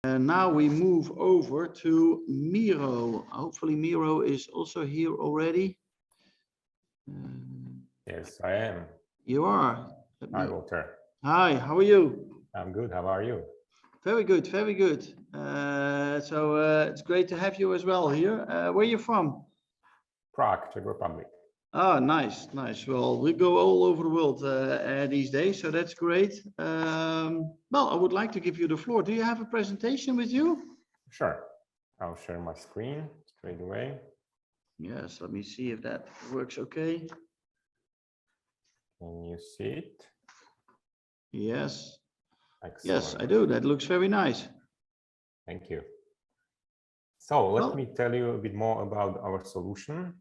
And now we move over to Miro. Hopefully Miro is also here already. Yes, I am. You are. Hi, Walter. Hi, how are you? I'm good. How are you? Very good, very good. It's great to have you as well here. Where are you from? Prague, Czech Republic. Oh, nice, nice. Well, we go all over the world these days, so that's great. Well, I would like to give you the floor. Do you have a presentation with you? Sure. I'll share my screen straight away. Yes, let me see if that works okay. Can you see it? Yes. Excellent. Yes, I do. That looks very nice. Thank you. So let me tell you a bit more about our solution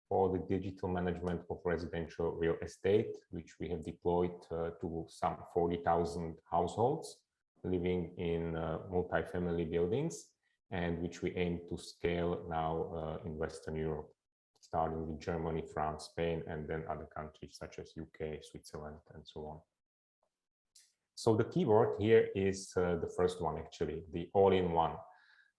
for the digital management of residential real estate, which we have deployed to some 40,000 households living in multi-family buildings, and which we aim to scale now in Western Europe, starting with Germany, France, Spain, and then other countries such as UK, Switzerland, and so on. So the keyword here is the first one, actually, the all-in-one.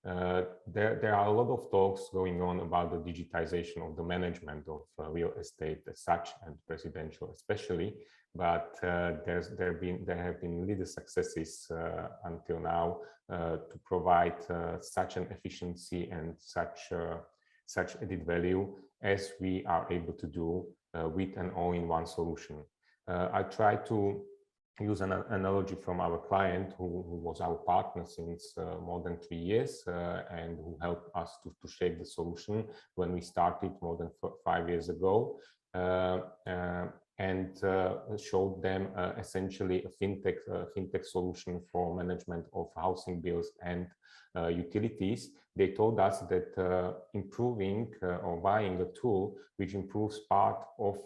There are a lot of talks going on about the digitization of the management of real estate as such, and residential especially, but there have been little successes until now to provide such an efficiency and such added value as we are able to do with an all-in-one solution. I try to use an analogy from our client who was our partner since more than 3 years and who helped us to shape the solution when we started more than 5 years ago, and showed them essentially a FinTech solution for management of housing bills and utilities. They told us that improving or buying a tool which improves part of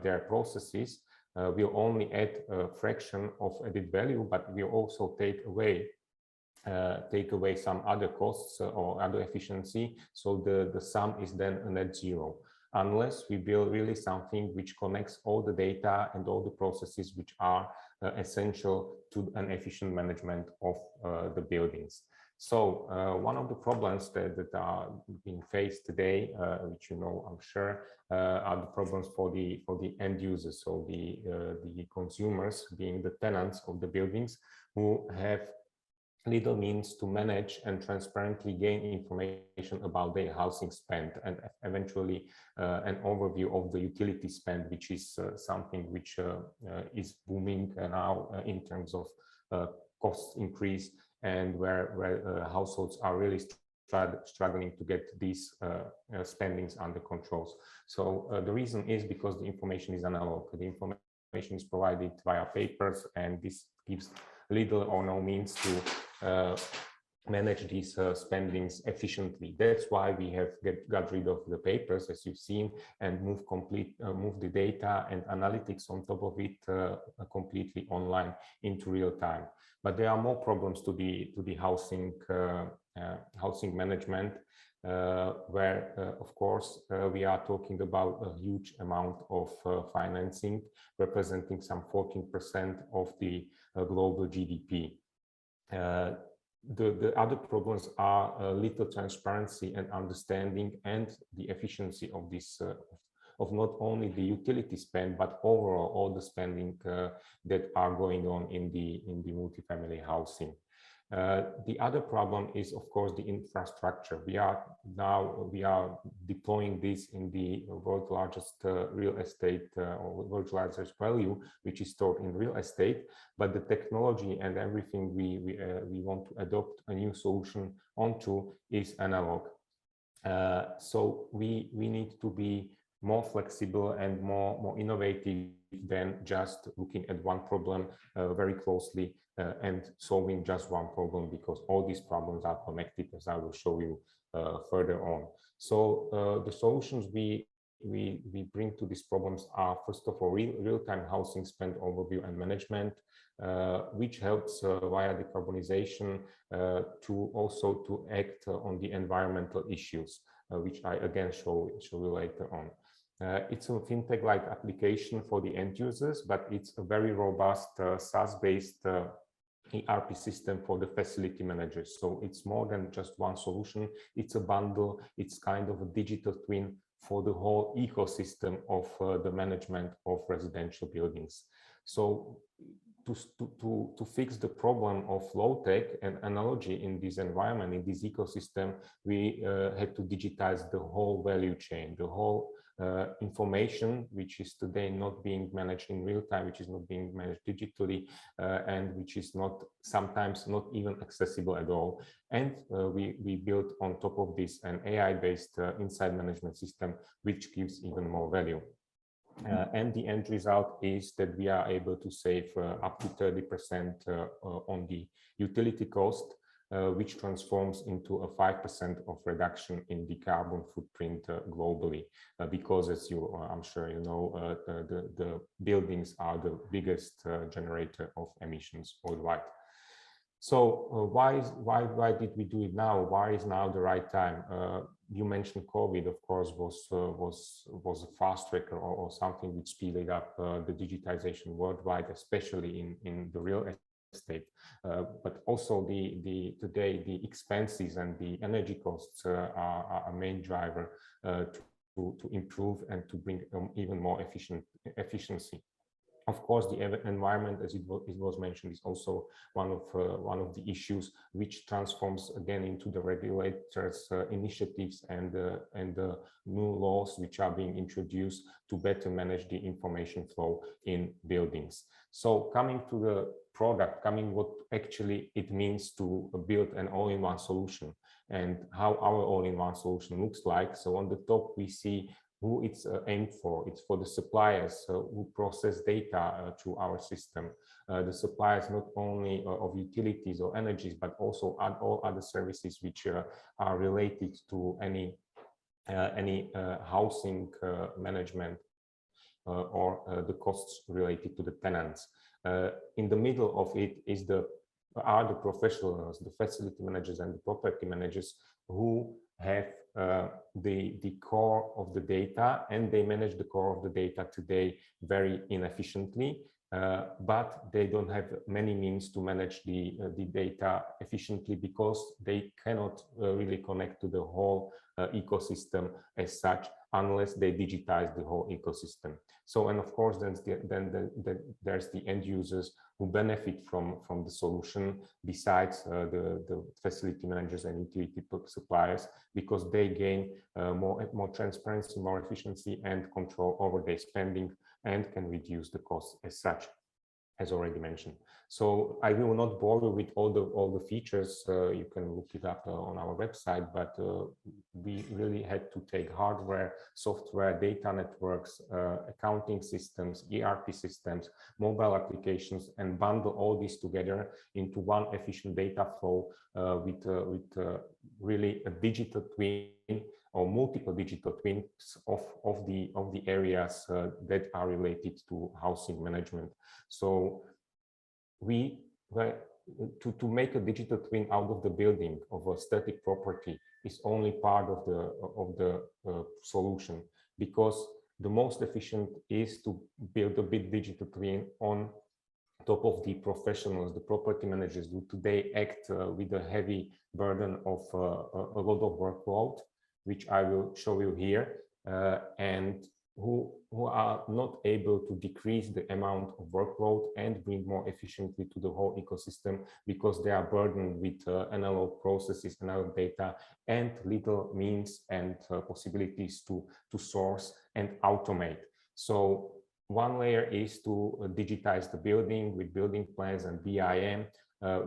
their processes will only add a fraction of added value, but will also take away some other costs or other efficiency. So the sum is then a net zero, unless we build really something which connects all the data and all the processes which are essential to an efficient management of the buildings. So one of the problems that are being faced today, which you know, I'm sure, are the problems for the end users, so the consumers, being the tenants of the buildings, who have little means to manage and transparently gain information about their housing spend, and eventually an overview of the utility spend, which is something which is booming now in terms of cost increase, and where households are really struggling to get these spendings under controls. So the reason is because the information is analog. The information is provided via papers, and this gives little or no means to manage these spendings efficiently. That's why we have got rid of the papers, as you've seen, and move the data and analytics on top of it completely online into real time. But there are more problems to the housing management, where of course we are talking about a huge amount of financing, representing some 14% of the global GDP. The other problems are little transparency and understanding, and the efficiency of this of not only the utility spend, but overall all the spending that are going on in the multifamily housing. The other problem is, of course, the infrastructure. We are deploying this in the world's largest real estate or world's largest value, which is stored in real estate. But the technology and everything we want to adopt a new solution onto is analog. So we need to be more flexible and more innovative than just looking at one problem very closely and solving just one problem, because all these problems are connected, as I will show you further on. So the solutions we bring to these problems are, first of all, real-time housing spend overview and management, which helps via decarbonization to act on the environmental issues, which I again show you later on. It's a fintech-like application for the end users, but it's a very robust SaaS-based ERP system for the facility managers. So it's more than just one solution. It's a bundle. It's kind of a digital twin for the whole ecosystem of the management of residential buildings. So to fix the problem of low tech and analogy in this environment, in this ecosystem, we had to digitize the whole value chain, the whole information, which is today not being managed in real time, which is not being managed digitally, and which is not sometimes not even accessible at all. And we built on top of this an AI-based insight management system, which gives even more value. And the end result is that we are able to save up to 30% on the utility cost, which transforms into a 5% of reduction in the carbon footprint globally, because as you, I'm sure you know, the buildings are the biggest generator of emissions worldwide. So why did we do it now? Why is now the right time? You mentioned COVID, of course, was a fast tracker or something which speeded up the digitization worldwide, especially in the real estate. But also today the expenses and the energy costs are a main driver to improve and to bring even more efficiency. Of course, the environment, as it was mentioned, is also one of the issues, which transforms again into the regulators' initiatives and the new laws which are being introduced to better manage the information flow in buildings. So coming to the product, what actually it means to build an all-in-one solution and how our all-in-one solution looks like. So on the top, we see who it's aimed for. It's for the suppliers who process data through our system. The suppliers not only of utilities or energies, but also all other services which are related to any housing management or the costs related to the tenants. In the middle of it are the professionals, the facility managers and the property managers who have the core of the data, and they manage the core of the data today very inefficiently, but they don't have many means to manage the data efficiently because they cannot really connect to the whole ecosystem as such unless they digitize the whole ecosystem. So, and of course, then there's the end users who benefit from the solution besides the facility managers and utility suppliers, because they gain more transparency, more efficiency and control over their spending and can reduce the costs as such, as already mentioned. So I will not bore you with all the features. You can look it up on our website, but we really had to take hardware, software, data networks, accounting systems, ERP systems, mobile applications, and bundle all this together into one efficient data flow with really a digital twin or multiple digital twins of the areas that are related to housing management. So to make a digital twin out of the building of a static property is only part of the solution, because the most efficient is to build a big digital twin on top of the professionals, the property managers who today act with a heavy burden of a lot of workload, which I will show you here, and who are not able to decrease the amount of workload and bring more efficiently to the whole ecosystem, because they are burdened with analog processes, analog data, and little means and possibilities to source and automate. So one layer is to digitize the building with building plans and BIM,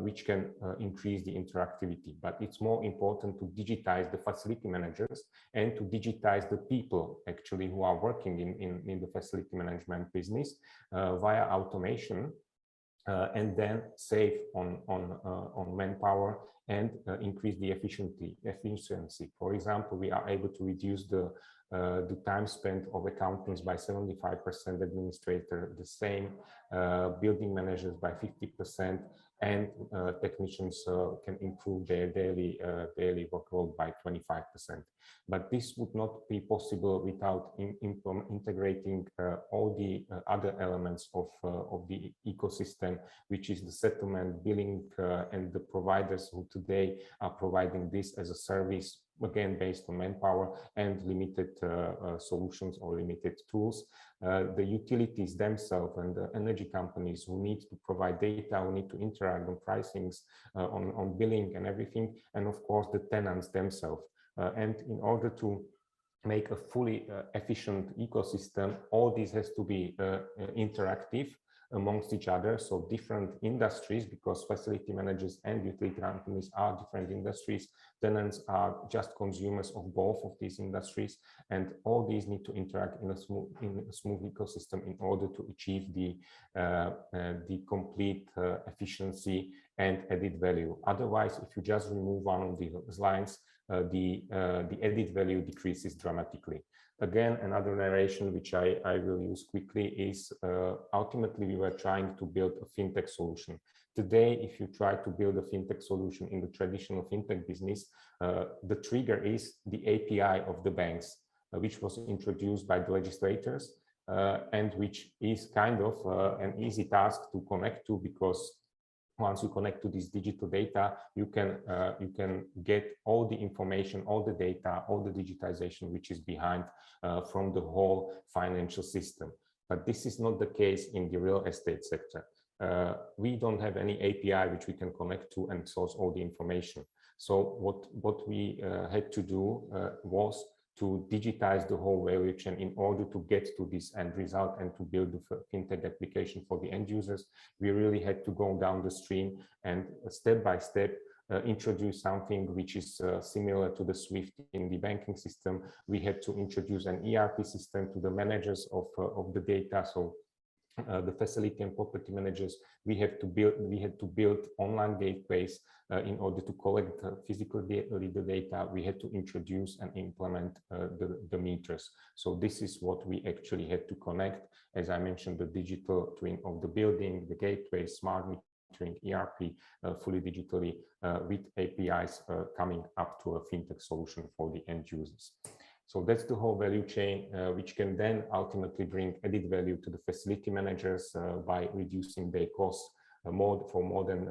which can increase the interactivity. But it's more important to digitize the facility managers and to digitize the people actually who are working in the facility management business via automation, and then save on manpower and increase the efficiency. For example, we are able to reduce the the time spent of accountants by 75%, administrator the same, building managers by 50%, and technicians can improve their daily workload by 25%. But this would not be possible without integrating all the other elements of the ecosystem, which is the settlement, billing, and the providers who today are providing this as a service, again based on manpower and limited solutions or limited tools. The utilities themselves and the energy companies who need to provide data, who need to interact on pricings, on billing and everything, and of course the tenants themselves. And in order to make a fully efficient ecosystem, all this has to be interactive amongst each other. So different industries, because facility managers and utility companies are different industries, tenants are just consumers of both of these industries, and all these need to interact in a smooth ecosystem in order to achieve the complete efficiency and added value. Otherwise, if you just remove one of these lines, the added value decreases dramatically. Again, another narration which I will use quickly is ultimately we were trying to build a fintech solution. Today, if you try to build a fintech solution in the traditional fintech business, the trigger is the API of the banks, which was introduced by the legislators and which is kind of an easy task to connect to, because once you connect to this digital data, you can get all the information, all the data, all the digitization which is behind from the whole financial system. But this is not the case in the real estate sector. We don't have any API which we can connect to and source all the information. So what we had to do was to digitize the whole value chain in order to get to this end result and to build the fintech application for the end users. We really had to go down the stream and step by step introduce something which is similar to the SWIFT in the banking system. We had to introduce an ERP system to the managers of the data. So the facility and property managers, we had to build online gateways in order to collect physical the data. We had to introduce and implement the meters. So this is what we actually had to connect. As I mentioned, the digital twin of the building, the gateway, smart metering, ERP, fully digitally with APIs coming up to a fintech solution for the end users. So that's the whole value chain, which can then ultimately bring added value to the facility managers by reducing their costs more than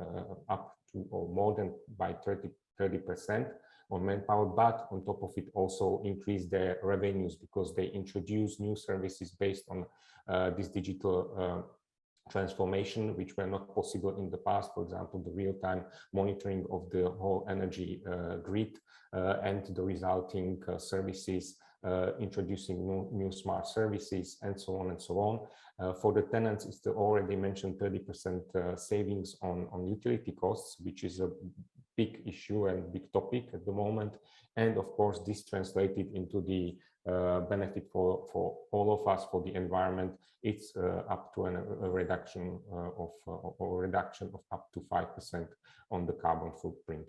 by 30% on manpower, but on top of it also increase their revenues because they introduce new services based on this digital transformation, which were not possible in the past. For example, the real-time monitoring of the whole energy grid and the resulting services, introducing new smart services, and so on and so on. For the tenants, it's the already mentioned 30% savings on utility costs, which is a big issue and big topic at the moment. And of course, this translated into the benefit for all of us, for the environment. It's up to a reduction of up to 5% on the carbon footprint.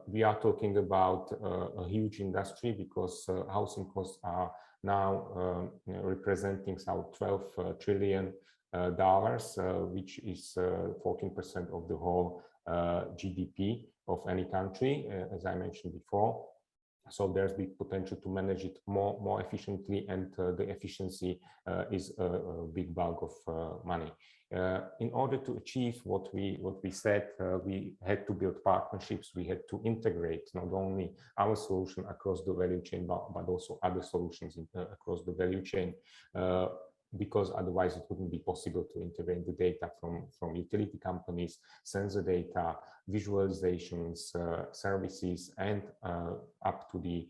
We are talking about a huge industry because housing costs are now representing some $12 trillion, which is 14% of the whole GDP of any country, as I mentioned before. So there's big potential to manage it more efficiently, and the efficiency is a big bulk of money. In order to achieve what we said, we had to build partnerships. We had to integrate not only our solution across the value chain, but also other solutions across the value chain, because otherwise it wouldn't be possible to integrate the data from utility companies, sensor data, visualizations, services, and up to the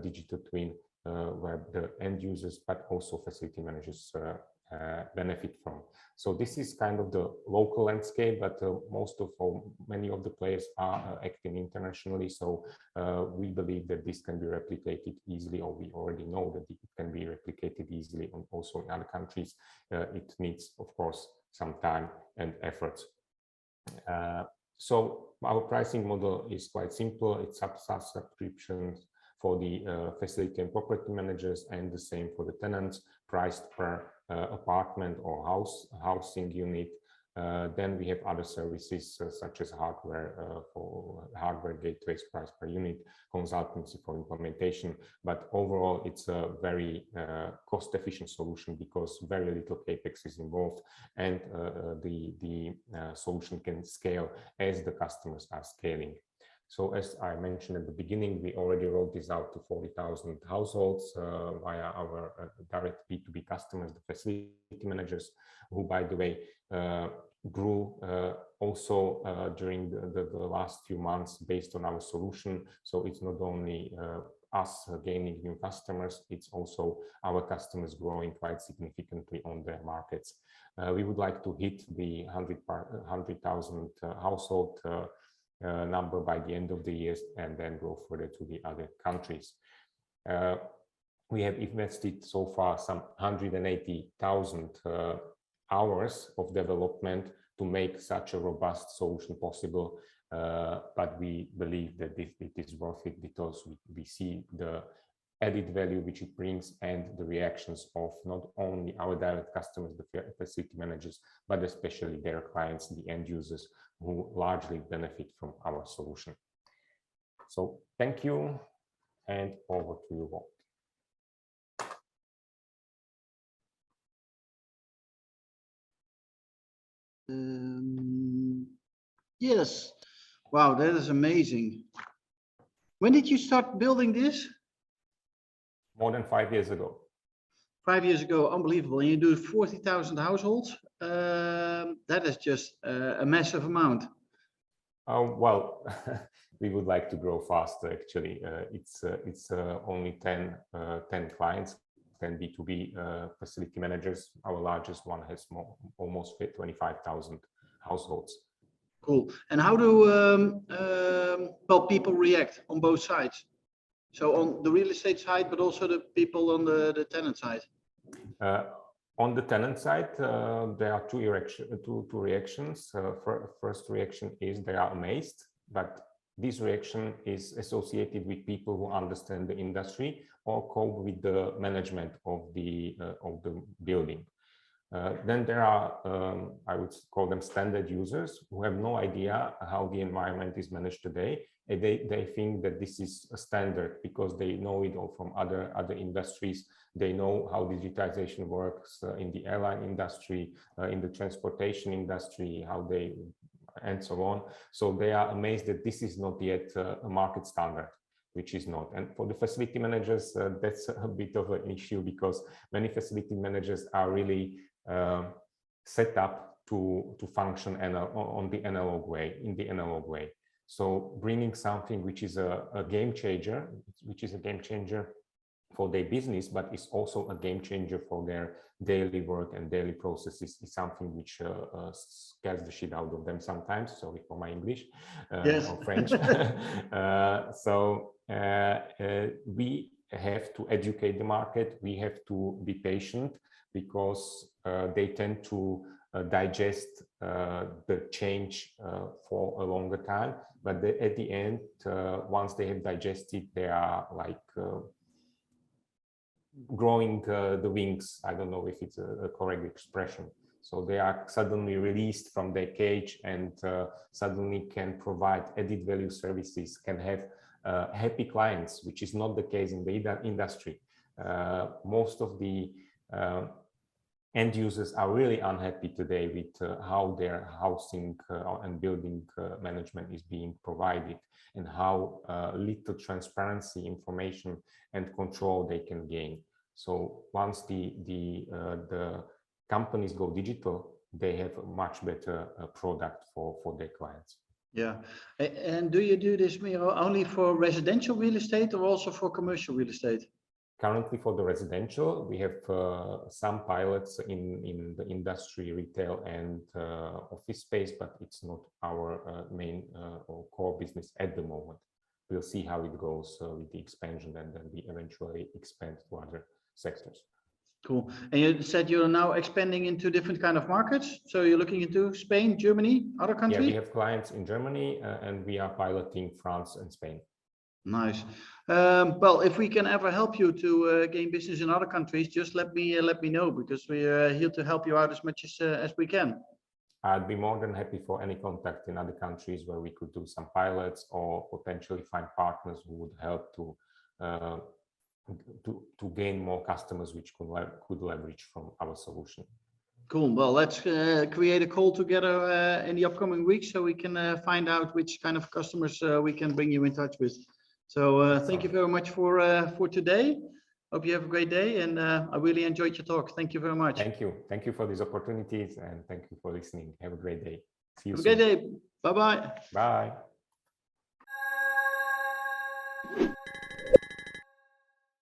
digital twin where the end users, but also facility managers benefit from. So this is kind of the local landscape, but many of the players are acting internationally. So we believe that this can be replicated easily, or we already know that it can be replicated easily also in other countries. It needs, of course, some time and effort. So our pricing model is quite simple. It's SaaS subscriptions for the facility and property managers, and the same for the tenants, priced per apartment or housing unit. Then we have other services such as hardware for hardware gateways, price per unit, consultancy for implementation. But overall, it's a very cost-efficient solution because very little capex is involved, and the solution can scale as the customers are scaling. So as I mentioned at the beginning, we already rolled this out to 40,000 households via our direct B2B customers, the facility managers, who, by the way, grew also during the last few months based on our solution. So it's not only us gaining new customers, it's also our customers growing quite significantly on their markets. We would like to hit the 100,000 household number by the end of the year, and then go further to the other countries. We have invested so far some 180,000 hours of development to make such a robust solution possible, but we believe that it is worth it because we see the added value which it brings and the reactions of not only our direct customers, the facility managers, but especially their clients, the end users, who largely benefit from our solution. So thank you, and over to you, Walt. Yes, wow, that is amazing. When did you start building this? More than 5 years ago. 5 years ago, unbelievable. And you do 40,000 households. That is just a massive amount. Well, we would like to grow faster. Actually, it's only 10 clients, 10 B2B facility managers. Our largest one has almost 25,000 households. Cool. And how do well, people react on both sides? So on the real estate side, but also the people on the tenant side? On the tenant side, there are two reactions. First reaction is they are amazed, but this reaction is associated with people who understand the industry or cope with the management of the building. Then there are, I would call them standard users, who have no idea how the environment is managed today. And they think that this is a standard because they know it all from other industries. They know how digitization works in the airline industry, in the transportation industry, and so on. So they are amazed that this is not yet a market standard, which is not. And for the facility managers, that's a bit of an issue because many facility managers are really set up to function in the analog way. So bringing something which is a game changer, for their business, but is also a game changer for their daily work and daily processes, is something which scares the shit out of them sometimes. Sorry for my English or French. So we have to educate the market. We have to be patient because they tend to digest the change for a longer time. But at the end, once they have digested, they are like growing the wings. I don't know if it's a correct expression. So they are suddenly released from their cage and suddenly can provide added value services, can have happy clients, which is not the case in the industry. Most of the end users are really unhappy today with how their housing and building management is being provided and how little transparency, information, and control they can gain. So once the companies go digital, they have a much better product for their clients. Yeah. And do you do this, Miro, only for residential real estate or also for commercial real estate? Currently for the residential, we have some pilots in the industry, retail, and office space, but it's not our main or core business at the moment. We'll see how it goes with the expansion, and then we eventually expand to other sectors. Cool. And you said you're now expanding into different kind of markets. So you're looking into Spain, Germany, other countries? Yeah, we have clients in Germany and we are piloting France and Spain. Nice. Well, if we can ever help you to gain business in other countries, just let me know, because we are here to help you out as much as we can. I'd be more than happy for any contact in other countries where we could do some pilots or potentially find partners who would help to gain more customers which could leverage from our solution. Cool. Well, let's create a call together in the upcoming weeks so we can find out which kind of customers we can bring you in touch with. So thank you very much for today. Hope you have a great day, and I really enjoyed your talk. Thank you very much. Thank you. Thank you for these opportunities, and thank you for listening. Have a great day. See you Have soon. a great day. Bye-bye. Bye.